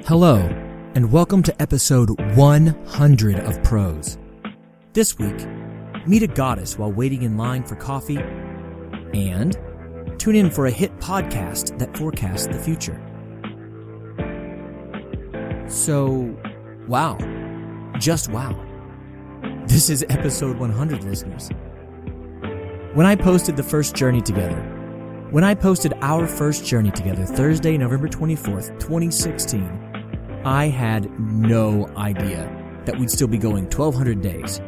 Hello, and welcome to episode 100 of Prose. This week, meet a goddess while waiting in line for coffee, and tune in for a hit podcast that forecasts the future. So, wow. Just wow. This is episode 100, listeners. When I posted our first journey together, Thursday, November 24th, 2016, I had no idea that we'd still be going 1,200 days,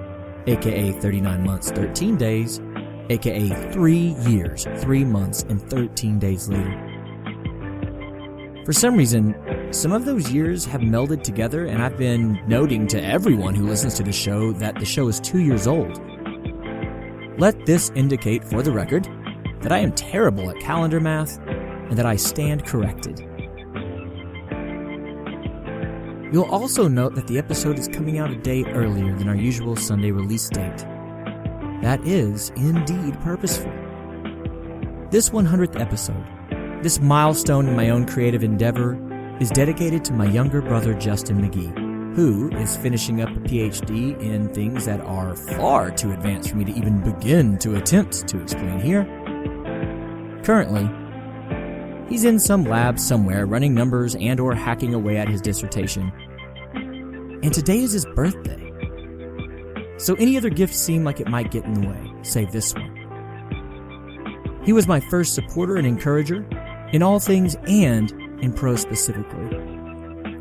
aka 39 months, 13 days, aka 3 years, 3 months, and 13 days later. For some reason, some of those years have melded together, and I've been noting to everyone who listens to the show that the show is 2 years old. Let this indicate, for the record, that I am terrible at calendar math, and that I stand corrected. You'll also note that the episode is coming out a day earlier than our usual Sunday release date. That is indeed purposeful. This 100th episode, this milestone in my own creative endeavor, is dedicated to my younger brother Justin McGee, who is finishing up a PhD in things that are far too advanced for me to even begin to attempt to explain here. Currently, he's in some lab somewhere running numbers and or hacking away at his dissertation. And today is his birthday. So any other gift seemed like it might get in the way, save this one. He was my first supporter and encourager in all things and in prose specifically.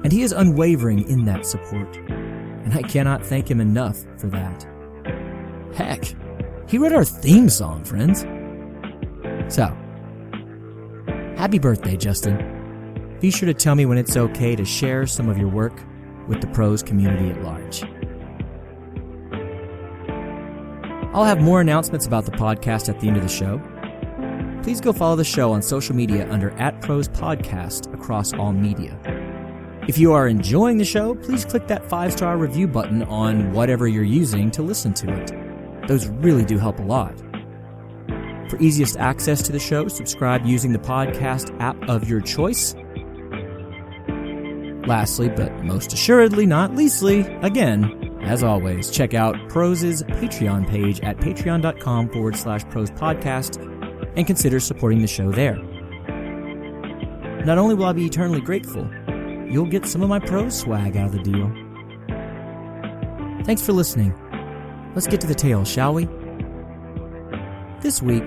And he is unwavering in that support. And I cannot thank him enough for that. Heck, he wrote our theme song, friends. So, happy birthday, Justin. Be sure to tell me when it's okay to share some of your work with the prose community at large. I'll have more announcements about the podcast at the end of the show. Please go follow the show on social media under @ProsePodcast across all media. If you are enjoying the show, please click that 5-star review button on whatever you're using to listen to it. Those really do help a lot. For easiest access to the show, subscribe using the podcast app of your choice. Lastly, but most assuredly not leastly, again, as always, check out Prose's Patreon page at patreon.com/prosepodcast and consider supporting the show there. Not only will I be eternally grateful, you'll get some of my prose swag out of the deal. Thanks for listening. Let's get to the tale, shall we? This week,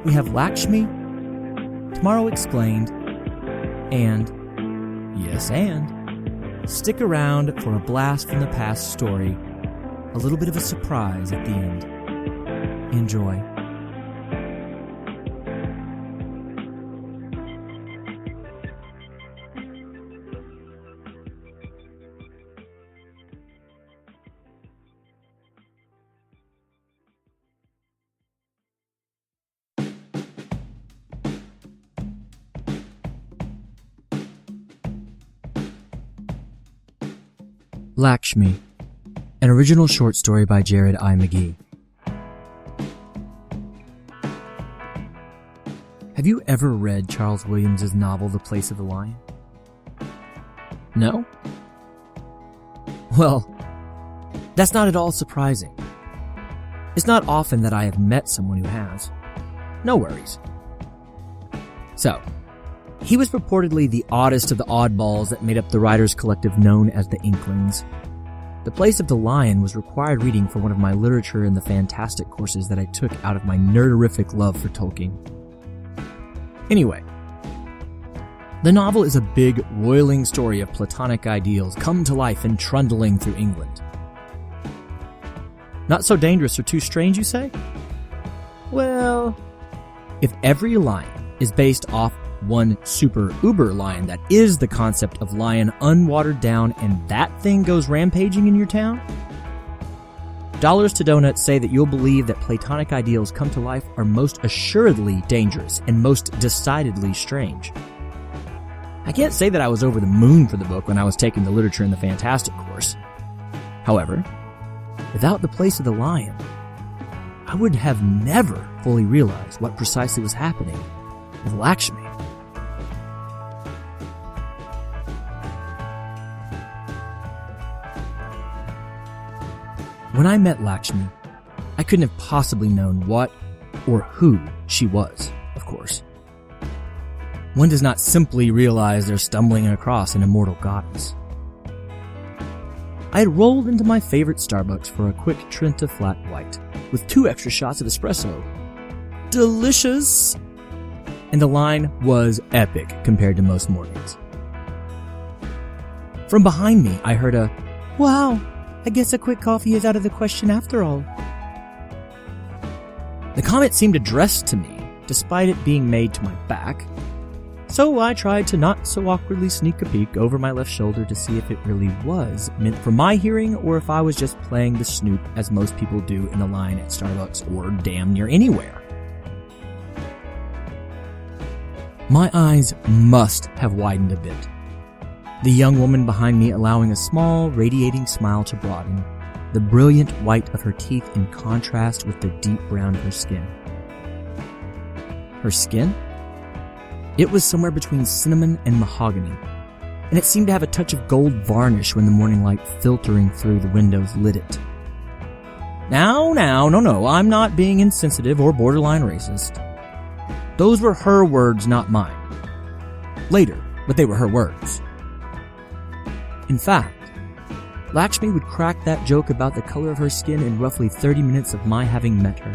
we have Lakshmi, Tomorrow Explained, and, yes and, stick around for a blast from the past story, a little bit of a surprise at the end. Enjoy. Lakshmi, an original short story by Jared I. McGee. Have you ever read Charles Williams' novel The Place of the Lion? No? Well, that's not at all surprising. It's not often that I have met someone who has. No worries. So, he was purportedly the oddest of the oddballs that made up the writers' collective known as the Inklings. The Place of the Lion was required reading for one of my literature and the fantastic courses that I took out of my nerderific love for Tolkien. Anyway, the novel is a big, roiling story of Platonic ideals come to life and trundling through England. Not so dangerous or too strange, you say? Well, if every lion is based off one super uber lion that is the concept of lion unwatered down and that thing goes rampaging in your town? Dollars to donuts say that you'll believe that Platonic ideals come to life are most assuredly dangerous and most decidedly strange. I can't say that I was over the moon for the book when I was taking the literature and the fantastic course. However, without The Place of the Lion, I would have never fully realized what precisely was happening with Lakshmi. When I met Lakshmi, I couldn't have possibly known what or who she was, of course. One does not simply realize they're stumbling across an immortal goddess. I had rolled into my favorite Starbucks for a quick Trenta flat white, with 2 extra shots of espresso. Delicious! And the line was epic compared to most mornings. From behind me, I heard a, "Wow, I guess a quick coffee is out of the question after all." The comment seemed addressed to me, despite it being made to my back, so I tried to not so awkwardly sneak a peek over my left shoulder to see if it really was meant for my hearing or if I was just playing the snoop as most people do in the line at Starbucks or damn near anywhere. My eyes must have widened a bit, the young woman behind me allowing a small, radiating smile to broaden, the brilliant white of her teeth in contrast with the deep brown of her skin. Her skin? It was somewhere between cinnamon and mahogany, and it seemed to have a touch of gold varnish when the morning light filtering through the windows lit it. No, I'm not being insensitive or borderline racist. Those were her words, not mine. Later, but they were her words. In fact, Lakshmi would crack that joke about the color of her skin in roughly 30 minutes of my having met her.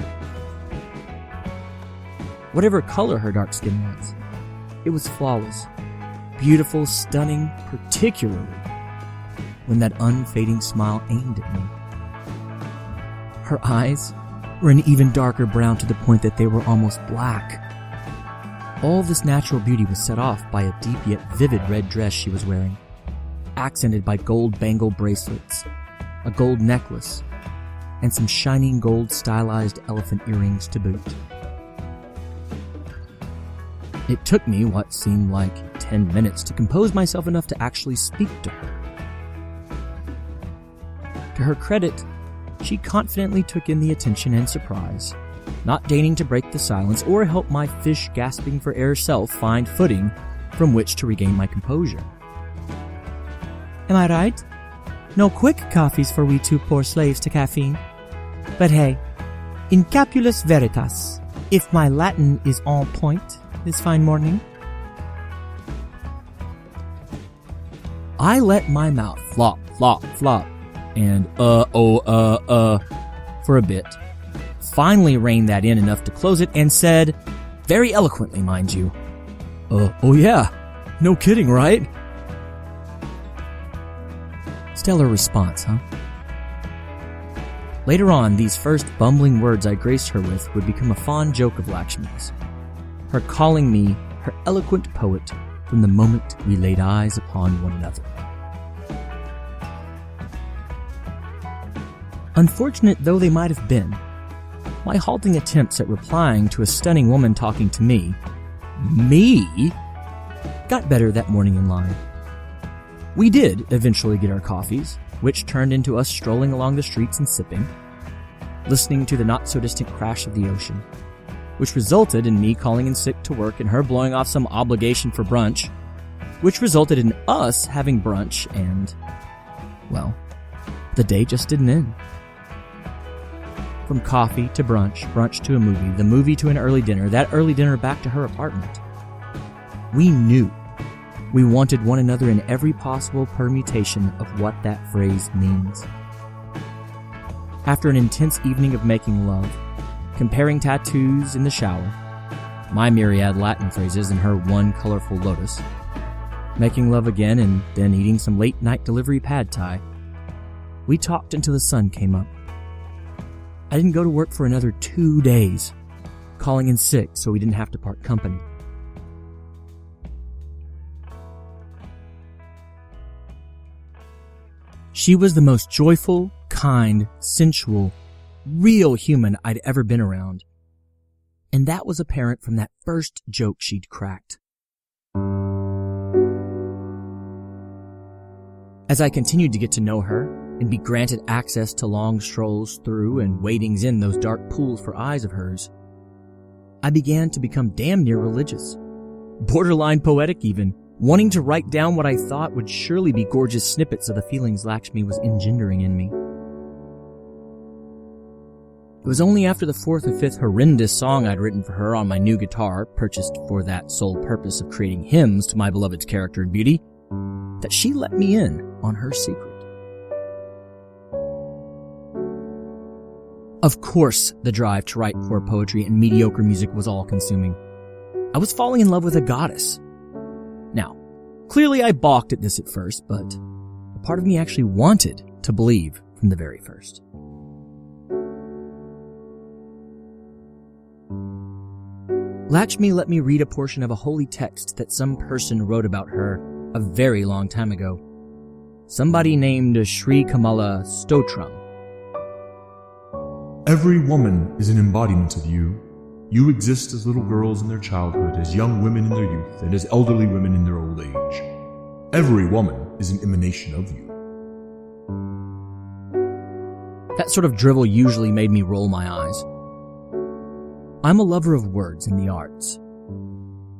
Whatever color her dark skin was, it was flawless, beautiful, stunning, particularly when that unfading smile aimed at me. Her eyes were an even darker brown to the point that they were almost black. All this natural beauty was set off by a deep yet vivid red dress she was wearing, accented by gold bangle bracelets, a gold necklace, and some shining gold stylized elephant earrings to boot. It took me what seemed like 10 minutes to compose myself enough to actually speak to her. To her credit, she confidently took in the attention and surprise, not deigning to break the silence or help my fish gasping for air self find footing from which to regain my composure. "Am I right? No quick coffees for we 2 poor slaves to caffeine. But hey, in capulus veritas, if my Latin is on point this fine morning." I let my mouth flop, and for a bit, finally reined that in enough to close it and said, very eloquently mind you, "Oh yeah, no kidding, right?" Stellar response, huh? Later on, these first bumbling words I graced her with would become a fond joke of Lakshmi's, her calling me her eloquent poet from the moment we laid eyes upon one another. Unfortunate though they might have been, my halting attempts at replying to a stunning woman talking to me, got better that morning in line. We did eventually get our coffees, which turned into us strolling along the streets and sipping, listening to the not-so-distant crash of the ocean, which resulted in me calling in sick to work and her blowing off some obligation for brunch, which resulted in us having brunch and, well, the day just didn't end. From coffee to brunch, brunch to a movie, the movie to an early dinner, that early dinner back to her apartment. We knew we wanted one another in every possible permutation of what that phrase means. After an intense evening of making love, comparing tattoos in the shower, my myriad Latin phrases and her one colorful lotus, making love again and then eating some late-night delivery pad thai, we talked until the sun came up. I didn't go to work for another 2 days, calling in sick so we didn't have to part company. She was the most joyful, kind, sensual, real human I'd ever been around. And that was apparent from that first joke she'd cracked. As I continued to get to know her and be granted access to long strolls through and wadings in those dark pools for eyes of hers, I began to become damn near religious, borderline poetic even, wanting to write down what I thought would surely be gorgeous snippets of the feelings Lakshmi was engendering in me. It was only after the fourth or fifth horrendous song I'd written for her on my new guitar, purchased for that sole purpose of creating hymns to my beloved's character and beauty, that she let me in on her secret. Of course, the drive to write poor poetry and mediocre music was all-consuming. I was falling in love with a goddess. Now, clearly I balked at this at first, but a part of me actually wanted to believe from the very first. Lakshmi let me read a portion of a holy text that some person wrote about her a very long time ago. Somebody named Sri Kamala Stotram. Every woman is an embodiment of you. You exist as little girls in their childhood, as young women in their youth, and as elderly women in their old age. Every woman is an emanation of you. That sort of drivel usually made me roll my eyes. I'm a lover of words and the arts,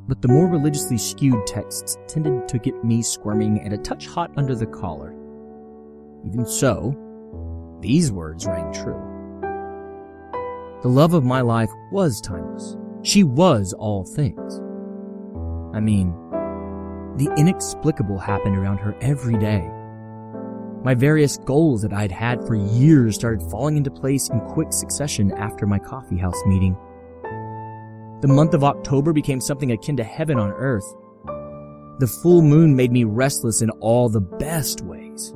but the more religiously skewed texts tended to get me squirming and a touch hot under the collar. Even so, these words rang true. The love of my life was timeless. She was all things. I mean, the inexplicable happened around her every day. My various goals that I'd had for years started falling into place in quick succession after my coffeehouse meeting. The month of October became something akin to heaven on earth. The full moon made me restless in all the best ways.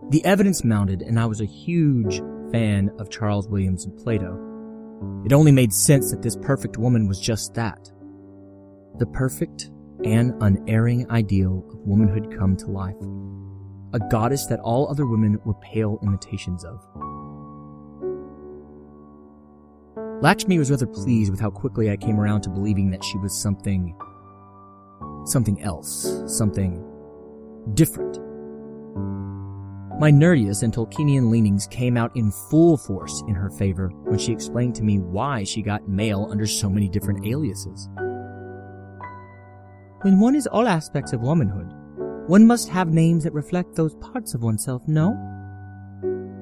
The evidence mounted, and I was a huge fan of Charles Williams and Plato. It only made sense that this perfect woman was just that. The perfect and unerring ideal of womanhood come to life. A goddess that all other women were pale imitations of. Lakshmi was rather pleased with how quickly I came around to believing that she was something else, something different. My nerdiest and Tolkienian leanings came out in full force in her favor when she explained to me why she got mail under so many different aliases. When one is all aspects of womanhood, one must have names that reflect those parts of oneself, no?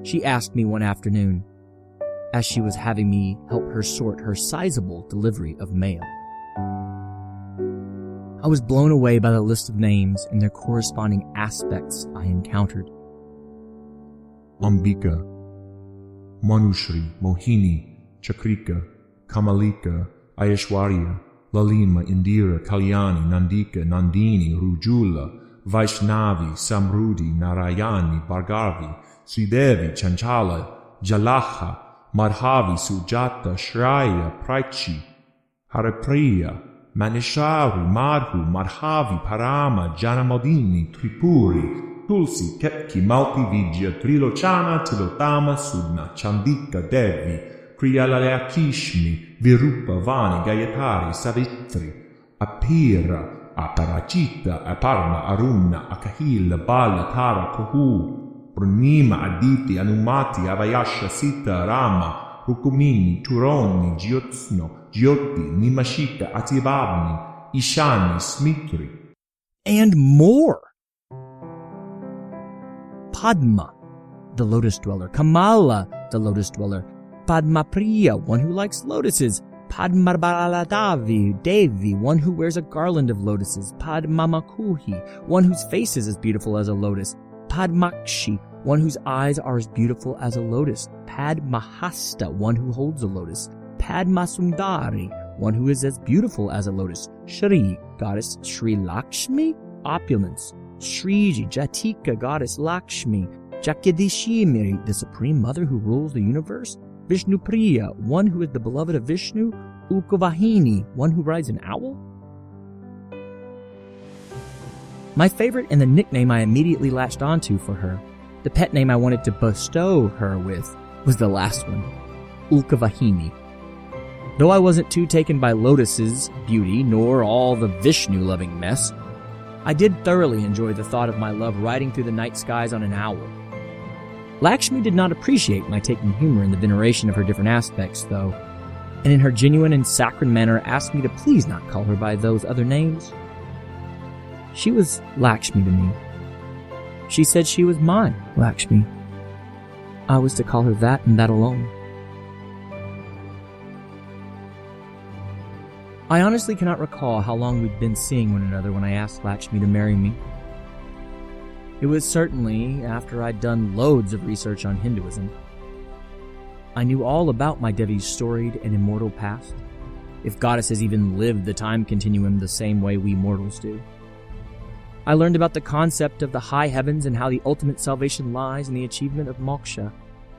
She asked me one afternoon, as she was having me help her sort her sizable delivery of mail. I was blown away by the list of names and their corresponding aspects I encountered. Ambika, Manushri, Mohini, Chakrika, Kamalika, Ayeshwarya, Lalima, Indira, Kalyani, Nandika, Nandini, Rujula, Vaishnavi, Samrudhi, Narayani, Bhargavi, Sridevi, Chanchala, Jalaha, Madhavi, Sujata, Shraya, Praichi, Haripriya, Manishari, Madhu, Madhavi, Parama, Janamodini, Tripuri, Tulsi, Ketki, Malti, Vijaya, Trilochana, Tilotama, Sudna, Chandika, Devi, Kriyalalakishmi, Virupa, Vani, Gayatari, Savitri, Apira, Aparachita, Aparna, Aruna, Akahila, Bala, Tara, Kohu, Purnima, Aditi, Anumati, Avayasha, Sita, Rama, Rukumini, Turoni, Jyotsno, Jyoti, Nimashita, Ativabni, Ishani, Smitri. And more! Padma, the lotus dweller. Kamala, the lotus dweller. Padmapriya, one who likes lotuses. Padmabaladavi, Devi, one who wears a garland of lotuses. Padmamakuhi, one whose face is as beautiful as a lotus. Padmakshi, one whose eyes are as beautiful as a lotus. Padmahasta, one who holds a lotus. Padmasundari, one who is as beautiful as a lotus. Shri, goddess Sri Lakshmi, opulence. Shriji, Jatika, goddess Lakshmi. Jagadishimiri, the supreme mother who rules the universe. Vishnupriya, one who is the beloved of Vishnu. Ukavahini, one who rides an owl. My favorite and the nickname I immediately latched onto for her, the pet name I wanted to bestow her with, was the last one, Ukavahini. Though I wasn't too taken by Lotus's beauty, nor all the Vishnu-loving mess, I did thoroughly enjoy the thought of my love riding through the night skies on an owl. Lakshmi did not appreciate my taking humor in the veneration of her different aspects, though, and in her genuine and saccharine manner asked me to please not call her by those other names. She was Lakshmi to me. She said she was my Lakshmi. I was to call her that and that alone. I honestly cannot recall how long we'd been seeing one another when I asked Lakshmi to marry me. It was certainly after I'd done loads of research on Hinduism. I knew all about my Devi's storied and immortal past, if goddesses even lived the time continuum the same way we mortals do. I learned about the concept of the high heavens and how the ultimate salvation lies in the achievement of moksha,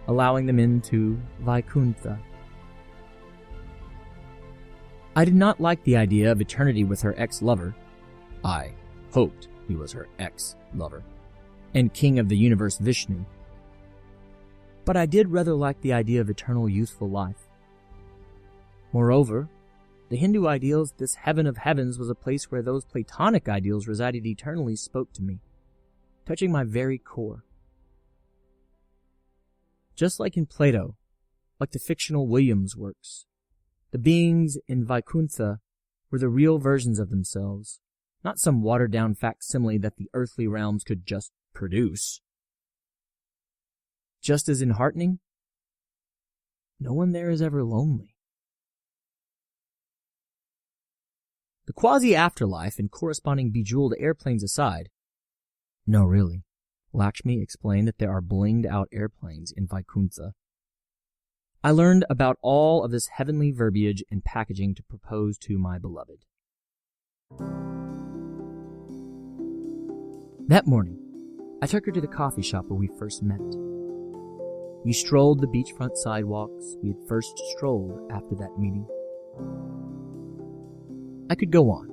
allowing them into Vaikuntha. I did not like the idea of eternity with her ex-lover. I hoped he was her ex-lover, and king of the universe Vishnu. But I did rather like the idea of eternal youthful life. Moreover, the Hindu ideals this heaven of heavens was a place where those Platonic ideals resided eternally spoke to me, touching my very core. Just like in Plato, like the fictional Williams works, the beings in Vaikuntha were the real versions of themselves, not some watered-down facsimile that the earthly realms could just produce. Just as enheartening, no one there is ever lonely. The quasi-afterlife and corresponding bejeweled airplanes aside, no, really, Lakshmi explained that there are blinged-out airplanes in Vaikuntha. I learned about all of this heavenly verbiage and packaging to propose to my beloved. That morning, I took her to the coffee shop where we first met. We strolled the beachfront sidewalks we had first strolled after that meeting. I could go on,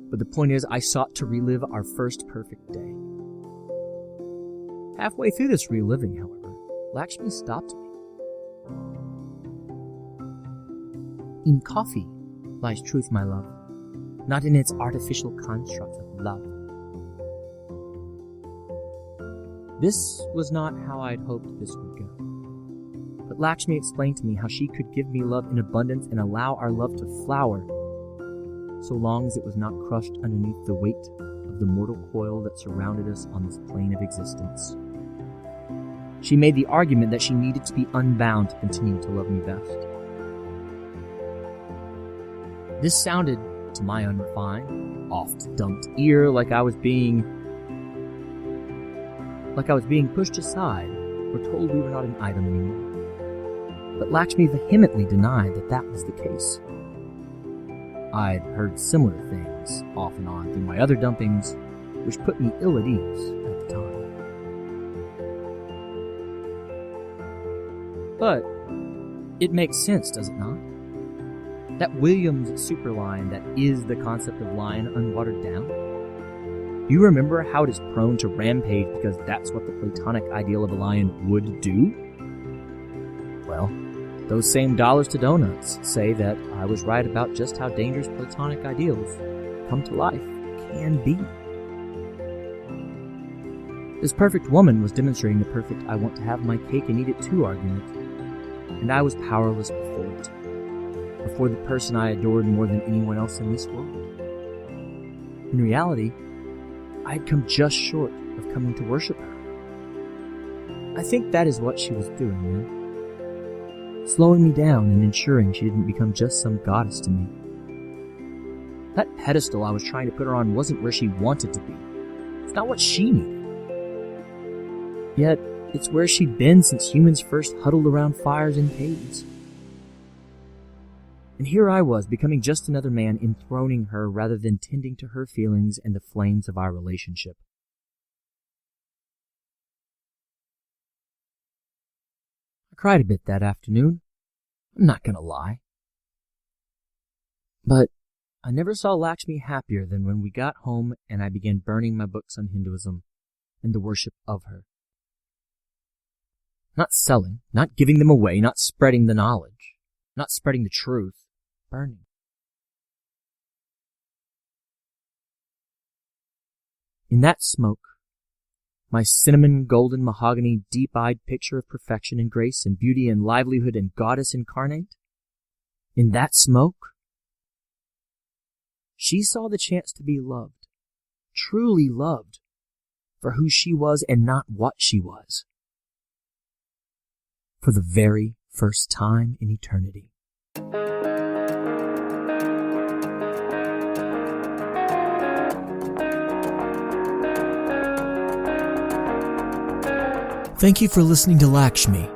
but the point is I sought to relive our first perfect day. Halfway through this reliving, however, Lakshmi stopped me. In coffee lies truth, my love, not in its artificial construct of love. This was not how I'd hoped this would go. But Lakshmi explained to me how she could give me love in abundance and allow our love to flower, so long as it was not crushed underneath the weight of the mortal coil that surrounded us on this plane of existence. She made the argument that she needed to be unbound to continue to love me best. This sounded, to my unrefined, oft-dumped ear, like I was being pushed aside or told we were not an item anymore. But Lakshmi vehemently denied that that was the case. I'd heard similar things off and on through my other dumpings, which put me ill at ease at the time. But it makes sense, does it not? That Williams superline that is the concept of lion unwatered down? Do you remember how it is prone to rampage because that's what the Platonic ideal of a lion would do? Well, those same dollars to donuts say that I was right about just how dangerous Platonic ideals, come to life, can be. This perfect woman was demonstrating the perfect I want to have my cake and eat it too argument, and I was powerless before it. Before the person I adored more than anyone else in this world. In reality, I had come just short of coming to worship her. I think that is what she was doing, man. Slowing me down and ensuring she didn't become just some goddess to me. That pedestal I was trying to put her on wasn't where she wanted to be. It's not what she needed. Yet, it's where she'd been since humans first huddled around fires in caves. And here I was, becoming just another man, enthroning her rather than tending to her feelings and the flames of our relationship. I cried a bit that afternoon. I'm not gonna lie. But I never saw Lakshmi happier than when we got home and I began burning my books on Hinduism and the worship of her. Not selling, not giving them away, not spreading the knowledge, not spreading the truth. Burning. In that smoke, my cinnamon golden mahogany deep-eyed picture of perfection and grace and beauty and livelihood and goddess incarnate, in that smoke, she saw the chance to be loved, truly loved, for who she was and not what she was. for the very first time in eternity. Thank you for listening to Lakshmi,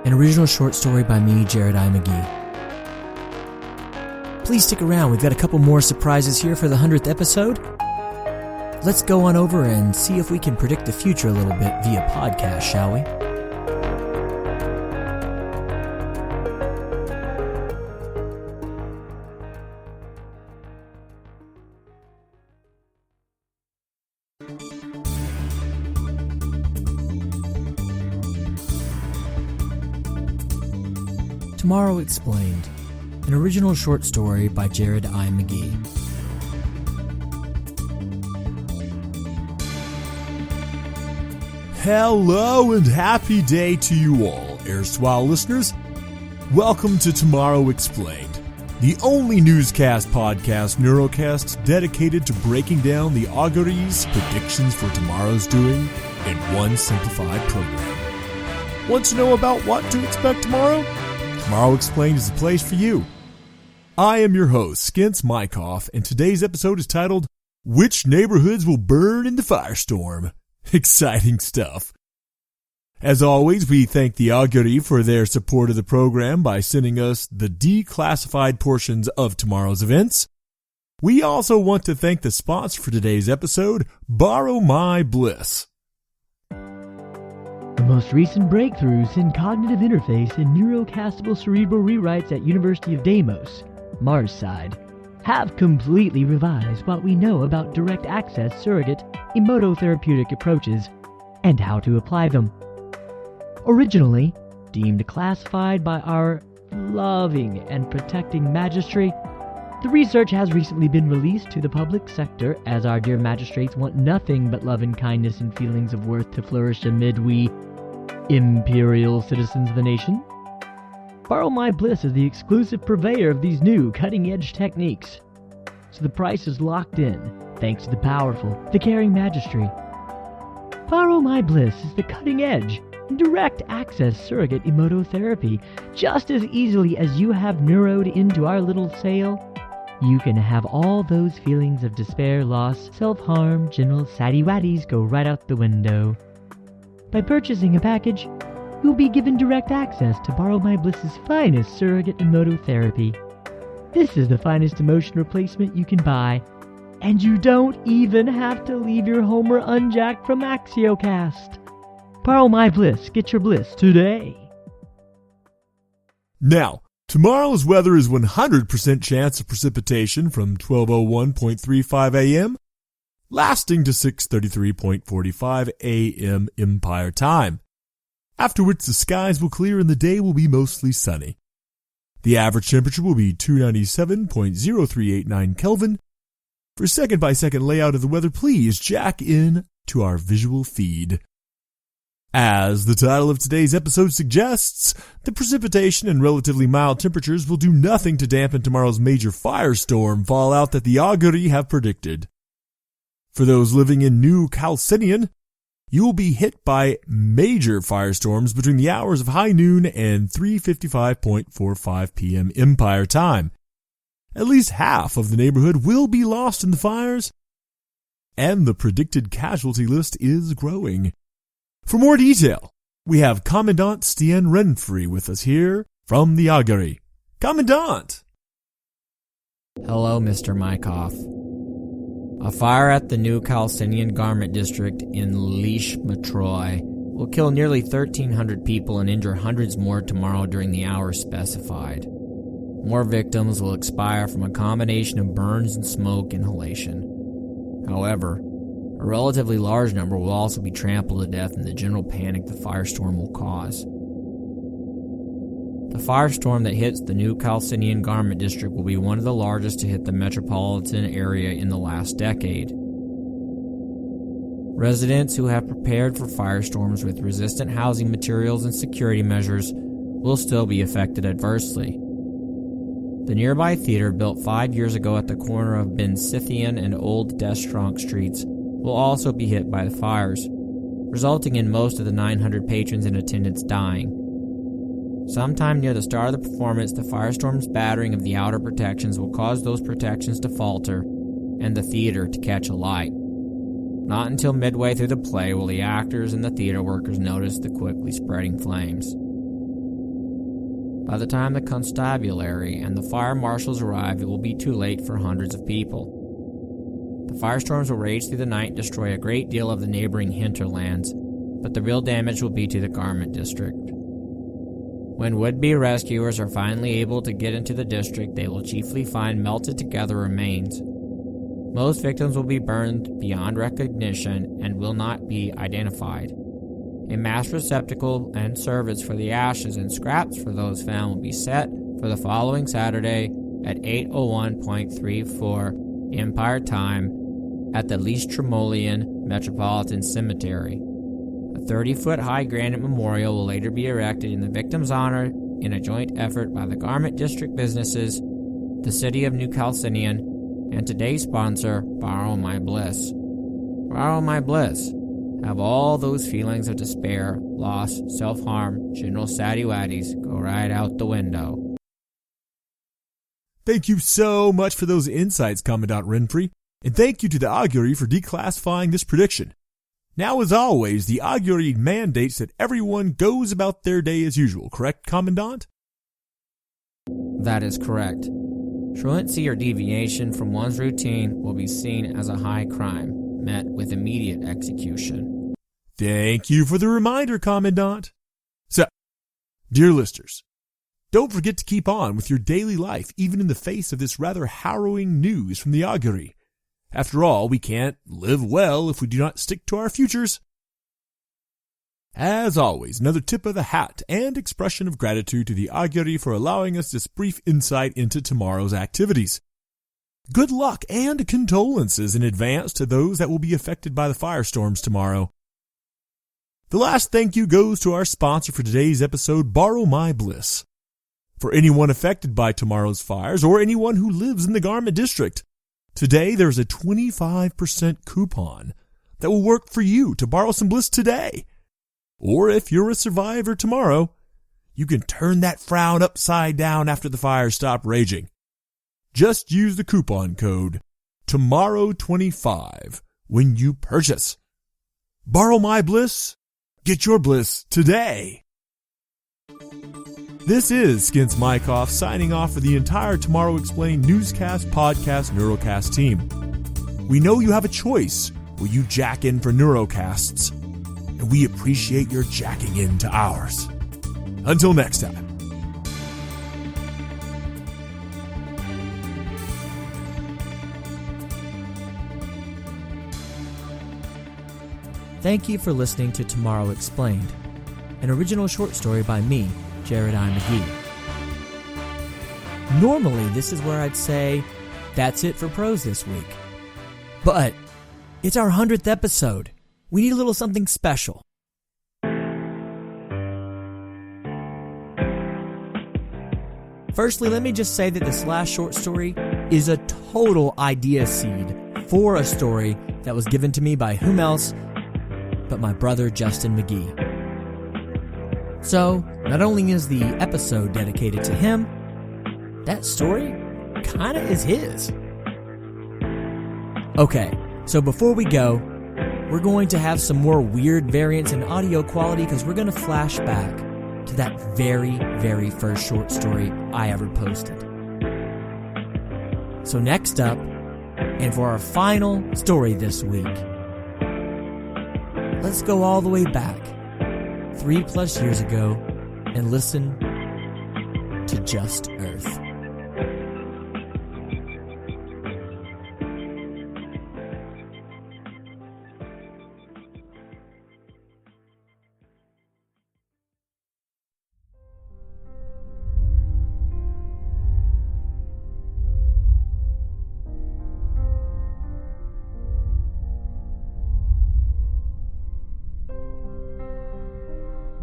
an original short story by me, Jared I. McGee. Please stick around, we've got a couple more surprises here for the 100th episode. Let's go on over and see if we can predict the future a little bit via podcast, shall we? Tomorrow Explained, an original short story by Jared I. McGee. Hello and happy day to you all, erstwhile listeners. Welcome to Tomorrow Explained, the only newscast podcast Neurocast dedicated to breaking down the auguries, predictions for tomorrow's doing in one simplified program. Want to know about what to expect tomorrow? Tomorrow Explained is the place for you. I am your host, Skintz Mykoff, and today's episode is titled, Which Neighborhoods Will Burn in the Firestorm? Exciting stuff. As always, we thank the Augury for their support of the program by sending us the declassified portions of tomorrow's events. We also want to thank the sponsor for today's episode, Borrow My Bliss. The most recent breakthroughs in cognitive interface and neurocastable cerebral rewrites at University of Deimos, Marsside, have completely revised what we know about direct access surrogate immunotherapeutic approaches and how to apply them. Originally deemed classified by our loving and protecting magistrate, the research has recently been released to the public sector as our dear magistrates want nothing but love and kindness and feelings of worth to flourish amid we imperial citizens of the nation. Borrow My Bliss is the exclusive purveyor of these new cutting-edge techniques, so the price is locked in thanks to the powerful, the caring magistrate. Borrow My Bliss is the cutting-edge and direct access surrogate immunotherapy. Just as easily as you have neuroed into our little sail, you can have all those feelings of despair, loss, self-harm, general saddy-waddies go right out the window. By purchasing a package, you'll be given direct access to Borrow My Bliss's finest surrogate immunotherapy. This is the finest emotion replacement you can buy, and you don't even have to leave your Homer unjacked from Axiocast. Borrow My Bliss, get your bliss today. Now, tomorrow's weather is 100% chance of precipitation from 12:01.35 a.m. lasting to 6:33.45 a.m. Empire Time, after which the skies will clear and the day will be mostly sunny. The average temperature will be 297.0389 Kelvin. For second-by-second layout of the weather, please jack in to our visual feed. As the title of today's episode suggests, the precipitation and relatively mild temperatures will do nothing to dampen tomorrow's major firestorm fallout that the augury have predicted. For those living in New Chalcedon, you will be hit by major firestorms between the hours of high noon and 3:55.45 p.m. Empire Time. At least half of the neighborhood will be lost in the fires, and the predicted casualty list is growing. For more detail, we have Commandant Stian Renfrey with us here from the augury. Commandant! Hello, Mr. Mykoff. A fire at the New Chalcedonian Garment District in Lishmatroy will kill nearly 1,300 people and injure hundreds more tomorrow during the hours specified. More victims will expire from a combination of burns and smoke inhalation. However, a relatively large number will also be trampled to death in the general panic the firestorm will cause. The firestorm that hits the New Chalcedonian Garment District will be one of the largest to hit the metropolitan area in the last decade. Residents who have prepared for firestorms with resistant housing materials and security measures will still be affected adversely. The nearby theater, built 5 years ago at the corner of Ben Scythian and Old Destronk Streets, will also be hit by the fires, resulting in most of the 900 patrons in attendance dying. Sometime near the start of the performance, the firestorm's battering of the outer protections will cause those protections to falter and the theater to catch alight. Not until midway through the play will the actors and the theater workers notice the quickly spreading flames. By the time the constabulary and the fire marshals arrive, it will be too late for hundreds of people. The firestorms will rage through the night and destroy a great deal of the neighboring hinterlands, but the real damage will be to the garment district. When would-be rescuers are finally able to get into the district, they will chiefly find melted together remains. Most victims will be burned beyond recognition and will not be identified. A mass receptacle and service for the ashes and scraps for those found will be set for the following Saturday at 8:01.34 Empire Time at the Leestremolian Metropolitan Cemetery. A 30-foot-high granite memorial will later be erected in the victims' honor in a joint effort by the Garment District businesses, the City of New Chalcedon, and today's sponsor, Borrow My Bliss. Borrow My Bliss. Have all those feelings of despair, loss, self-harm, general saddy-waddies go right out the window. Thank you so much for those insights, Commandant Renfrey, and thank you to the Augury for declassifying this prediction. Now, as always, the Augury mandates that everyone goes about their day as usual, correct, Commandant? That is correct. Truancy or deviation from one's routine will be seen as a high crime, met with immediate execution. Thank you for the reminder, Commandant. So, dear listeners, don't forget to keep on with your daily life, even in the face of this rather harrowing news from the Augury. After all, we can't live well if we do not stick to our futures. As always, another tip of the hat and expression of gratitude to the Augury for allowing us this brief insight into tomorrow's activities. Good luck and condolences in advance to those that will be affected by the firestorms tomorrow. The last thank you goes to our sponsor for today's episode, Borrow My Bliss. For anyone affected by tomorrow's fires or anyone who lives in the Garment District, today there's a 25% coupon that will work for you to borrow some bliss today. Or if you're a survivor tomorrow, you can turn that frown upside down after the fires stop raging. Just use the coupon code TOMORROW25 when you purchase. Borrow My Bliss. Get your bliss today. This is Skins Mykoff signing off for the entire Tomorrow Explained newscast, podcast, Neurocast team. We know you have a choice where you jack in for Neurocasts, and we appreciate your jacking into ours. Until next time. Thank you for listening to Tomorrow Explained, an original short story by me, Jared I. McGee. Normally, this is where I'd say, that's it for prose this week. But it's our 100th episode. We need a little something special. Firstly, let me just say that this last short story is a total idea seed for a story that was given to me by whom else but my brother Justin McGee. So, not only is the episode dedicated to him, that story kinda is his. Okay, so before we go, we're going to have some more weird variants in audio quality because we're going to flash back to that very, very first short story I ever posted. So next up, and for our final story this week, let's go all the way back 3+ years ago and listen to Just Earth.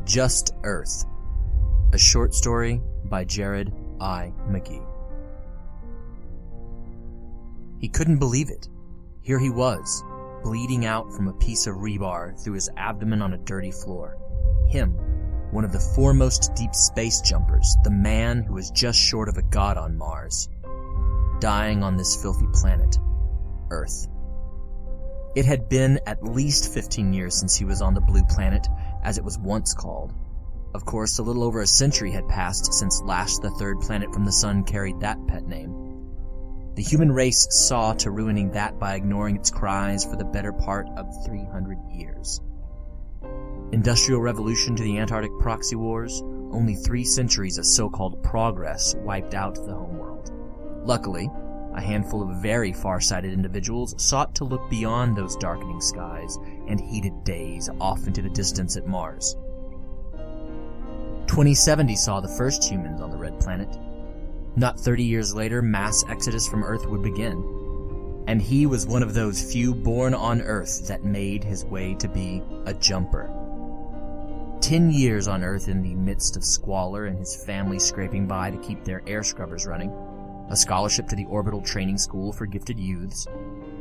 Just Earth, a short story by Jared I. McGee. He couldn't believe it. Here he was, bleeding out from a piece of rebar through his abdomen on a dirty floor. Him, one of the foremost deep space jumpers, the man who was just short of a god on Mars, dying on this filthy planet, Earth. It had been at least 15 years since he was on the blue planet, as it was once called. Of course, a little over a century had passed since Lash, the third planet from the sun, carried that pet name. The human race saw to ruining that by ignoring its cries for the better part of 300 years. Industrial revolution to the Antarctic proxy wars, only 3 centuries of so-called progress wiped out the homeworld. Luckily, a handful of very far-sighted individuals sought to look beyond those darkening skies and heated days off into the distance at Mars. 2070 saw the first humans on the red planet. Not 30 years later, mass exodus from Earth would begin, and he was one of those few born on Earth that made his way to be a jumper. 10 years on Earth in the midst of squalor and his family scraping by to keep their air scrubbers running, a scholarship to the Orbital Training School for Gifted Youths,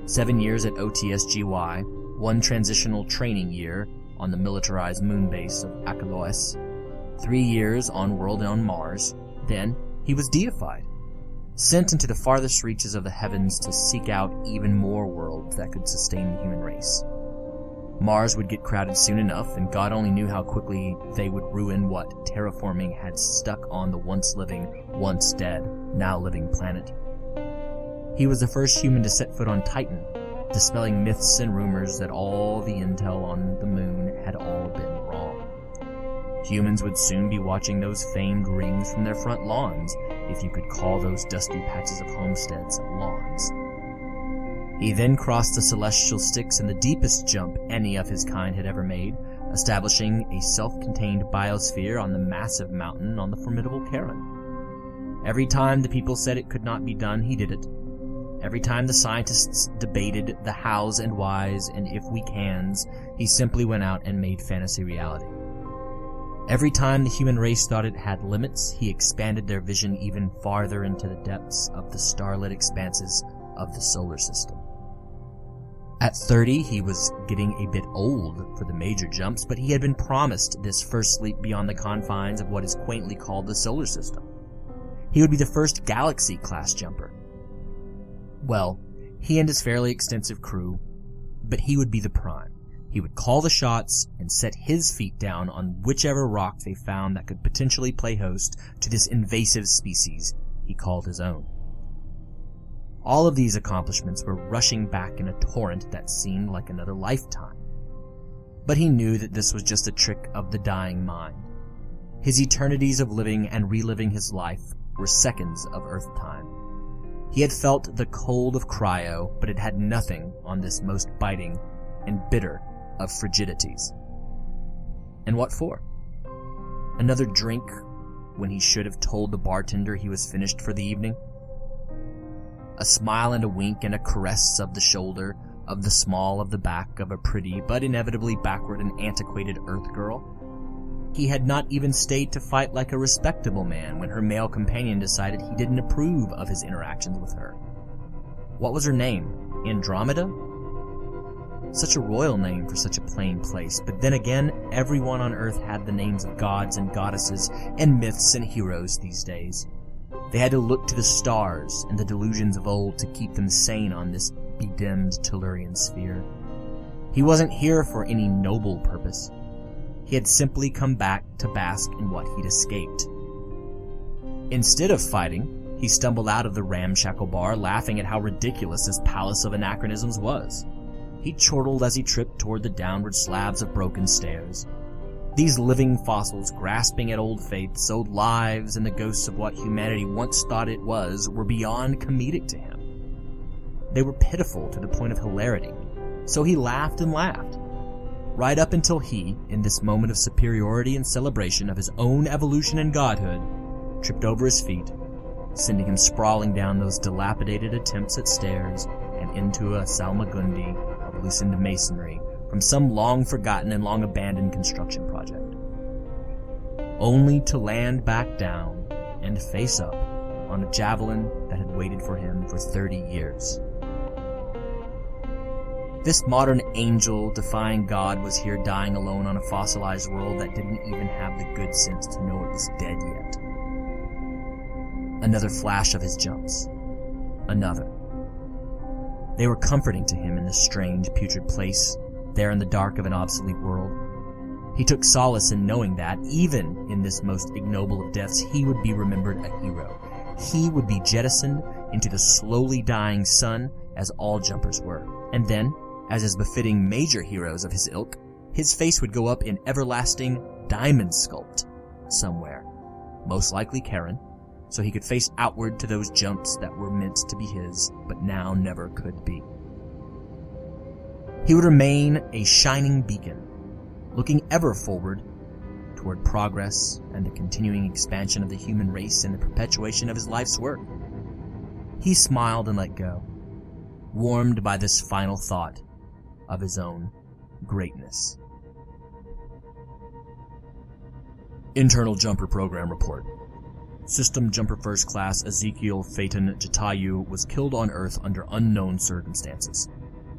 7 years at OTSGY, 1 transitional training year on the militarized moon base of Akalois, 3 years on world and on Mars. Then he was deified, sent into the farthest reaches of the heavens to seek out even more worlds that could sustain the human race. Mars would get crowded soon enough, and God only knew how quickly they would ruin what terraforming had stuck on the once living, once dead, now living planet. He was the first human to set foot on Titan, dispelling myths and rumors that all the intel on the moon had all been wrong. Humans would soon be watching those famed rings from their front lawns, if you could call those dusty patches of homesteads lawns. He then crossed the celestial Styx in the deepest jump any of his kind had ever made, establishing a self-contained biosphere on the massive mountain on the formidable Charon. Every time the people said it could not be done, he did it. Every time the scientists debated the hows and whys and if we cans, he simply went out and made fantasy reality. Every time the human race thought it had limits, he expanded their vision even farther into the depths of the starlit expanses of the solar system. At 30, he was getting a bit old for the major jumps, but he had been promised this first leap beyond the confines of what is quaintly called the solar system. He would be the first galaxy-class jumper. Well, he and his fairly extensive crew, but he would be the prime. He would call the shots and set his feet down on whichever rock they found that could potentially play host to this invasive species he called his own. All of these accomplishments were rushing back in a torrent that seemed like another lifetime. But he knew that this was just a trick of the dying mind. His eternities of living and reliving his life were seconds of Earth time. He had felt the cold of cryo, but it had nothing on this most biting and bitter of frigidities. And what for? Another drink when he should have told the bartender he was finished for the evening? A smile and a wink and a caress of the shoulder, of the small of the back of a pretty but inevitably backward and antiquated Earth girl? He had not even stayed to fight like a respectable man when her male companion decided he didn't approve of his interactions with her. What was her name? Andromeda? Such a royal name for such a plain place, but then again, everyone on Earth had the names of gods and goddesses and myths and heroes these days. They had to look to the stars and the delusions of old to keep them sane on this bedimmed Tellurian sphere. He wasn't here for any noble purpose. He had simply come back to bask in what he'd escaped. Instead of fighting, he stumbled out of the ramshackle bar, laughing at how ridiculous this palace of anachronisms was. He chortled as he tripped toward the downward slabs of broken stairs. These living fossils, grasping at old faiths, old lives, and the ghosts of what humanity once thought it was, were beyond comedic to him. They were pitiful to the point of hilarity, so he laughed and laughed. Right up until he, in this moment of superiority and celebration of his own evolution and godhood, tripped over his feet, sending him sprawling down those dilapidated attempts at stairs and into a salmagundi of loosened masonry from some long-forgotten and long-abandoned construction project. Only to land back down and face up on a javelin that had waited for him for 30 years. This modern angel defying God was here dying alone on a fossilized world that didn't even have the good sense to know it was dead yet. Another flash of his jumps. Another. They were comforting to him in this strange, putrid place, there in the dark of an obsolete world. He took solace in knowing that, even in this most ignoble of deaths, he would be remembered a hero. He would be jettisoned into the slowly dying sun, as all jumpers were. And then, as is befitting major heroes of his ilk, his face would go up in everlasting diamond sculpt somewhere, most likely Karen, so he could face outward to those jumps that were meant to be his, but now never could be. He would remain a shining beacon, looking ever forward toward progress and the continuing expansion of the human race and the perpetuation of his life's work. He smiled and let go, warmed by this final thought of his own greatness. Internal Jumper Program Report. System Jumper First Class Ezekiel Phaeton Jatayu was killed on Earth under unknown circumstances.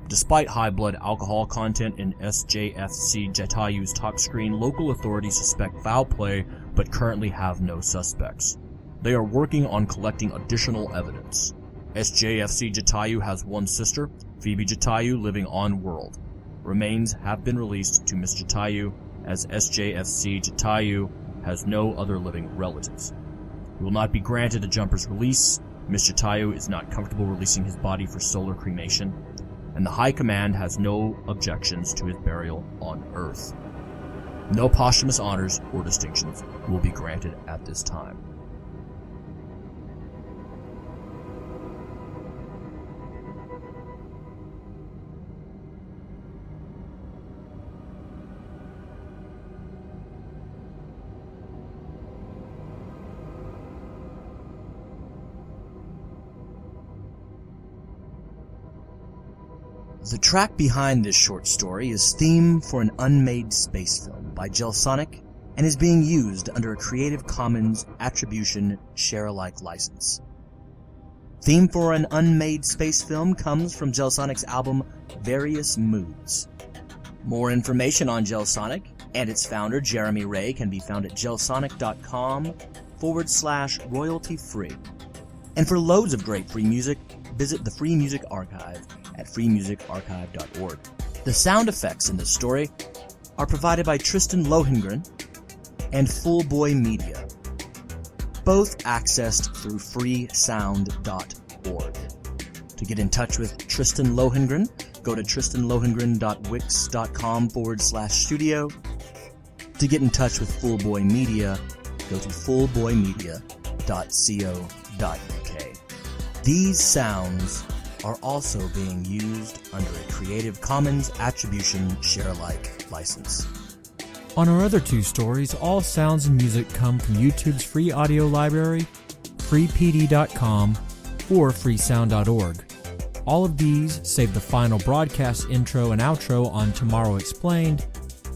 Despite high blood alcohol content in SJFC Jatayu's talk screen, local authorities suspect foul play but currently have no suspects. They are working on collecting additional evidence. SJFC Jatayu has one sister, Phoebe Jatayu, living on world. Remains have been released to Miss Jatayu, as SJFC Jatayu has no other living relatives. He will not be granted a jumper's release. Miss Jatayu is not comfortable releasing his body for solar cremation, and the High Command has no objections to his burial on Earth. No posthumous honors or distinctions will be granted at this time. The track behind this short story is theme for an unmade space film by Gelsonic and is being used under a Creative Commons Attribution Share-alike license. Theme for an unmade space film comes from Gelsonic's album Various Moods. More information on Gelsonic and its founder Jeremy Ray can be found at gelsonic.com/royalty-free. And for loads of great free music, visit the Free Music Archive at freemusicarchive.org. The sound effects in this story are provided by Tristan Lohengrin and Full Boy Media, both accessed through freesound.org. To get in touch with Tristan Lohengrin, go to tristanlohengrin.wix.com/studio. To get in touch with Full Boy Media, go to fullboymedia.co.uk. These sounds are also being used under a Creative Commons Attribution Share-alike license. On our other two stories, all sounds and music come from YouTube's free audio library, freepd.com, or freesound.org. All of these, save the final broadcast intro and outro on Tomorrow Explained,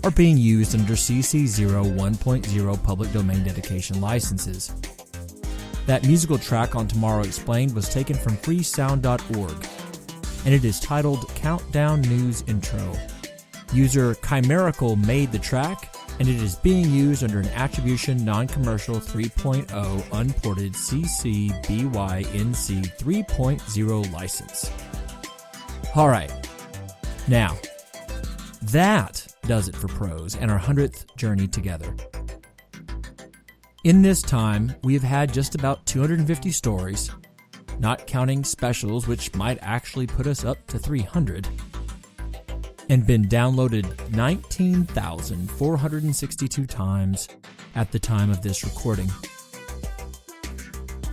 are being used under CC 01.0 public domain dedication licenses. That musical track on Tomorrow Explained was taken from freesound.org, and it is titled Countdown News Intro. User Chimerical made the track, and it is being used under an Attribution Non-Commercial 3.0 Unported CC BY NC 3.0 license. Alright, now, that does it for Prose and our 100th journey together. In this time, we have had just about 250 stories, not counting specials, which might actually put us up to 300, and been downloaded 19,462 times at the time of this recording.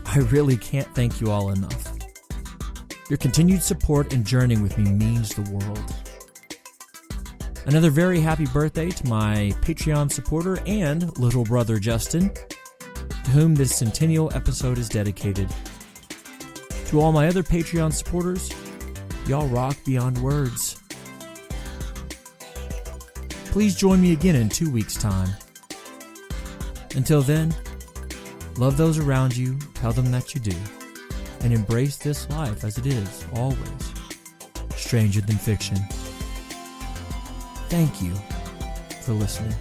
I really can't thank you all enough. Your continued support and journeying with me means the world. Another very happy birthday to my Patreon supporter and little brother Justin, to whom this centennial episode is dedicated. To all my other Patreon supporters, y'all rock beyond words. Please join me again in 2 weeks' time. Until then, love those around you, tell them that you do, and embrace this life as it is, always stranger than fiction. Thank you for listening.